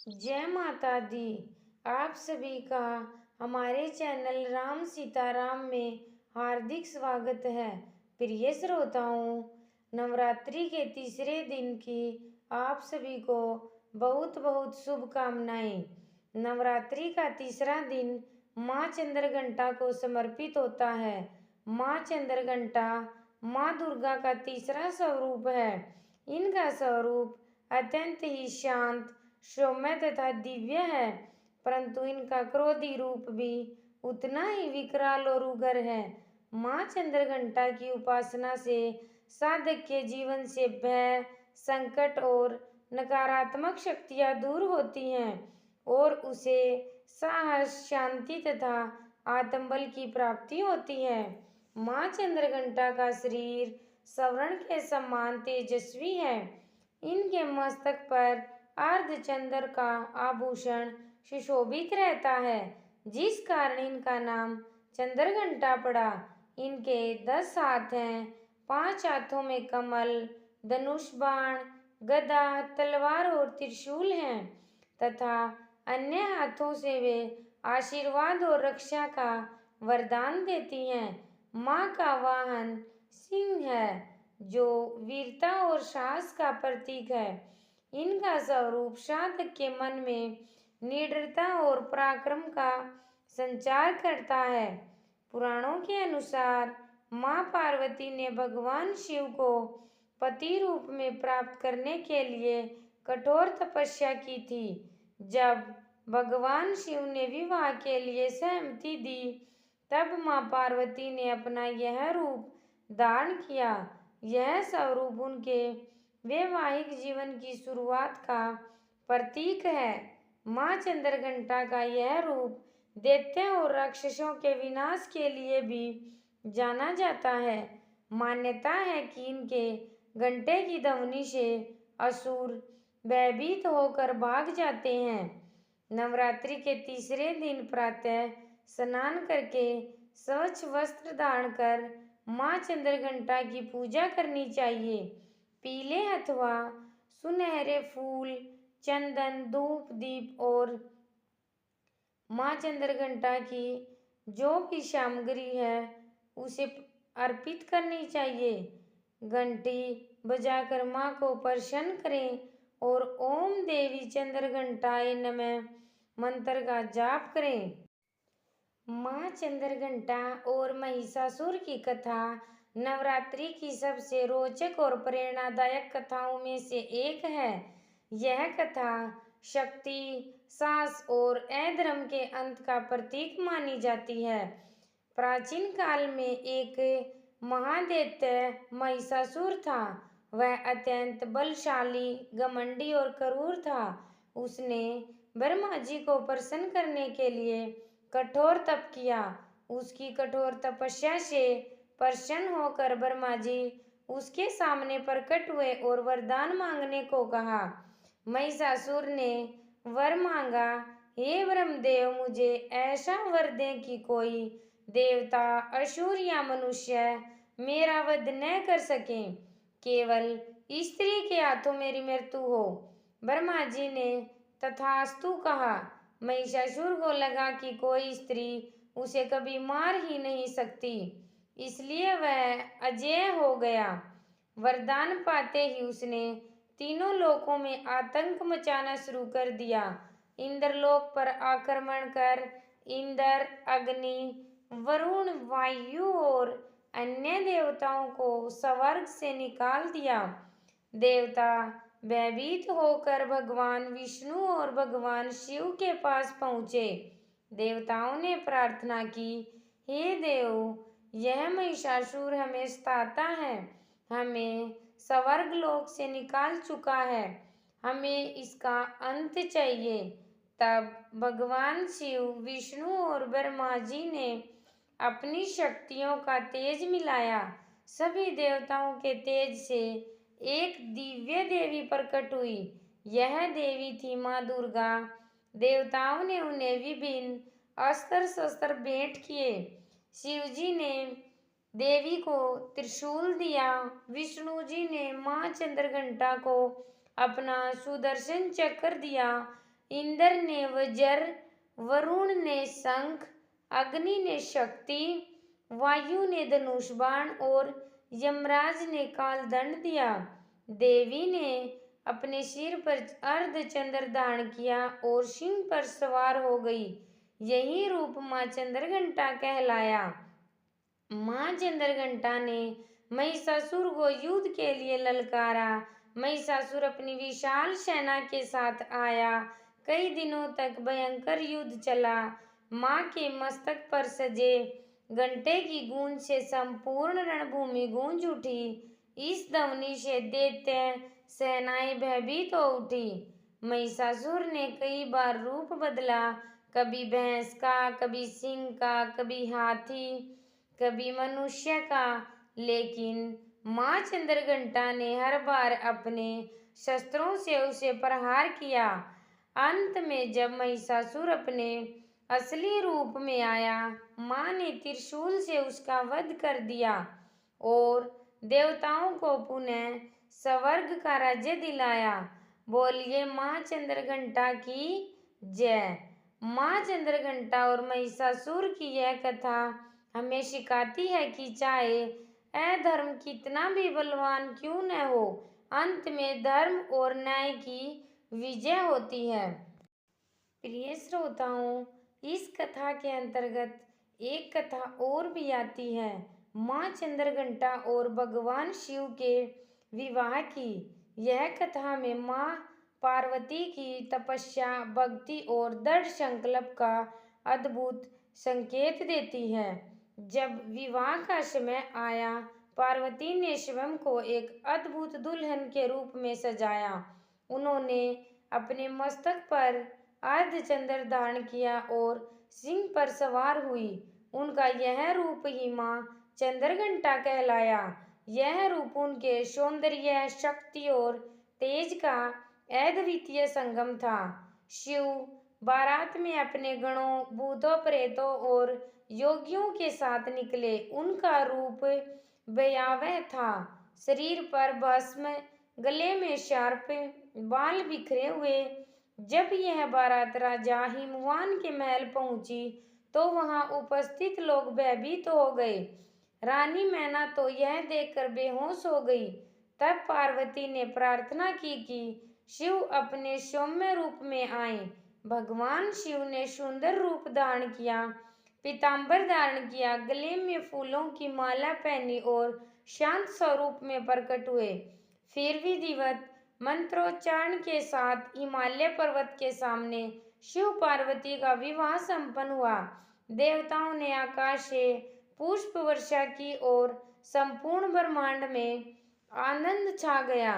जय माता दी। आप सभी का हमारे चैनल राम सीताराम में हार्दिक स्वागत है। प्रिय श्रोताओं, नवरात्रि के तीसरे दिन की आप सभी को बहुत बहुत शुभकामनाएं। नवरात्रि का तीसरा दिन माँ चंद्रघंटा को समर्पित होता है। माँ चंद्रघंटा माँ दुर्गा का तीसरा स्वरूप है। इनका स्वरूप अत्यंत ही शांत, सौम्य तथा दिव्य है, परंतु इनका क्रोधी रूप भी उतना ही विकराल और उग्र है। माँ चंद्रघंटा की उपासना से साधक के जीवन से भय, संकट और नकारात्मक शक्तियाँ दूर होती हैं और उसे साहस, शांति तथा आत्मबल की प्राप्ति होती है। माँ चंद्रघंटा का शरीर स्वर्ण के समान तेजस्वी है। इनके मस्तक पर अर्धचंद्र का आभूषण सुशोभित रहता है, जिस कारण इनका नाम चंद्रघंटा पड़ा। इनके 10 हाथ हैं। 5 हाथों में कमल, धनुष बाण, गदा, तलवार और त्रिशूल हैं तथा अन्य हाथों से वे आशीर्वाद और रक्षा का वरदान देती हैं। माँ का वाहन सिंह है, जो वीरता और साहस का प्रतीक है। इनका स्वरूप साधक के मन में निडरता और पराक्रम का संचार करता है। पुराणों के अनुसार माँ पार्वती ने भगवान शिव को पति रूप में प्राप्त करने के लिए कठोर तपस्या की थी। जब भगवान शिव ने विवाह के लिए सहमति दी, तब माँ पार्वती ने अपना यह रूप धारण किया। यह स्वरूप उनके वैवाहिक जीवन की शुरुआत का प्रतीक है। माँ चंद्रघंटा का यह रूप दैत्यों और राक्षसों के विनाश के लिए भी जाना जाता है। मान्यता है कि इनके घंटे की ध्वनि से असुर भयभीत होकर भाग जाते हैं। नवरात्रि के तीसरे दिन प्रातः स्नान करके स्वच्छ वस्त्र धारण कर माँ चंद्रघंटा की पूजा करनी चाहिए। पीले अथवा सुनहरे फूल, चंदन, धूप, दीप और माँ चंद्रघंटा की जो भी सामग्री है उसे अर्पित करनी चाहिए। घंटी बजाकर माँ को प्रसन्न करें और ओम देवी चंद्रघंटाय नमः मंत्र का जाप करें। माँ चंद्रघंटा और महिषासुर की कथा नवरात्रि की सबसे रोचक और प्रेरणादायक कथाओं में से एक है। यह कथा शक्ति, साहस और अधर्म के अंत का प्रतीक मानी जाती है। प्राचीन काल में एक महादैत्य महिषासुर था। वह अत्यंत बलशाली, घमंडी और क्रूर था। उसने ब्रह्मा जी को प्रसन्न करने के लिए कठोर तप किया। उसकी कठोर तपस्या से प्रसन्न होकर ब्रह्मा जी उसके सामने प्रकट हुए और वरदान मांगने को कहा। महिषासुर ने वर मांगा, हे ब्रह्मदेव, मुझे ऐसा वर दें कि कोई देवता, असुर या मनुष्य मेरा वध न कर सकें, केवल स्त्री के हाथों मेरी मृत्यु हो। ब्रह्मा जी ने तथास्तु कहा। महिषासुर को लगा कि कोई स्त्री उसे कभी मार ही नहीं सकती, इसलिए वह अजेय हो गया। वरदान पाते ही उसने तीनों लोकों में आतंक मचाना शुरू कर दिया। इंद्रलोक पर आक्रमण कर इंद्र, अग्नि, वरुण, वायु और अन्य देवताओं को स्वर्ग से निकाल दिया। देवता भयभीत होकर भगवान विष्णु और भगवान शिव के पास पहुँचे। देवताओं ने प्रार्थना की, हे देव, यह महिषासुर हमें सताता है, हमें स्वर्ग लोक से निकाल चुका है, हमें इसका अंत चाहिए। तब भगवान शिव, विष्णु और ब्रह्मा जी ने अपनी शक्तियों का तेज मिलाया। सभी देवताओं के तेज से एक दिव्य देवी प्रकट हुई। यह देवी थी माँ दुर्गा। देवताओं ने उन्हें विभिन्न अस्त्र शस्त्र भेंट किए। शिव जी ने देवी को त्रिशूल दिया। विष्णु जी ने माँ चंद्रघंटा को अपना सुदर्शन चक्र दिया। इंद्र ने वज्र, वरुण ने शंख, अग्नि ने शक्ति, वायु ने धनुष बाण और यमराज ने कालदंड दिया। देवी ने अपने सिर पर अर्धचंद्र धारण किया और सिंह पर सवार हो गई। यही रूप मां चंद्रघंटा कहलाया। मां चंद्रघंटा ने महिषासुर को युद्ध के लिए ललकारा। महिषासुर अपनी विशाल सेना के साथ आया। कई दिनों तक भयंकर युद्ध चला। मां के मस्तक पर सजे घंटे की गूंज से संपूर्ण रणभूमि गूंज उठी। इस ध्वनि से दैत्य सेनाएं भयभीत हो उठी। महिषासुर ने कई बार रूप बदला, कभी भैंस का, कभी सिंह का, कभी हाथी, कभी मनुष्य का, लेकिन मां चंद्रघंटा ने हर बार अपने शस्त्रों से उसे प्रहार किया। अंत में जब महिषासुर अपने असली रूप में आया, मां ने त्रिशूल से उसका वध कर दिया और देवताओं को पुनः स्वर्ग का राज्य दिलाया। बोलिए मां चंद्रघंटा की जय। मां चंद्रघंटा और महिषासुर की यह कथा हमें सिखाती है कि चाहे अधर्म कितना भी बलवान क्यों न हो, अंत में धर्म और न्याय की विजय होती है। प्रिय श्रोताओं, इस कथा के अंतर्गत एक कथा और भी आती है, मां चंद्रघंटा और भगवान शिव के विवाह की। यह कथा में मां पार्वती की तपस्या, भक्ति और दृढ़ संकल्प का अद्भुत संकेत देती है। जब विवाह का समय आया, पार्वती ने स्वयं को एक अद्भुत दुल्हन के रूप में सजाया। उन्होंने अपने मस्तक पर अर्धचंद्र धारण किया और सिंह पर सवार हुई। उनका यह रूप ही मां चंद्रघंटा कहलाया। यह रूप उनके सौंदर्य, शक्ति और तेज का अद्वितीय संगम था। शिव बारात में अपने गणों, भूतों, प्रेतों और योगियों के साथ निकले। उनका रूप भयावह था। शरीर पर भस्म, गले में सर्प, बाल बिखरे हुए। जब यह बारात राजा हिमवान के महल पहुंची तो वहां उपस्थित लोग भयभीत हो गए। रानी मैना तो यह देखकर बेहोश हो गई। तब पार्वती ने प्रार्थना की कि शिव अपने सौम्य रूप में आए। भगवान शिव ने सुंदर रूप धारण किया, पीतांबर धारण किया, गले में फूलों की माला पहनी और शांत स्वरूप में प्रकट हुए। फिर विधिवत मंत्रोच्चारण के साथ हिमालय पर्वत के सामने शिव पार्वती का विवाह संपन्न हुआ। देवताओं ने आकाश से पुष्प वर्षा की और संपूर्ण ब्रह्मांड में आनंद छा गया।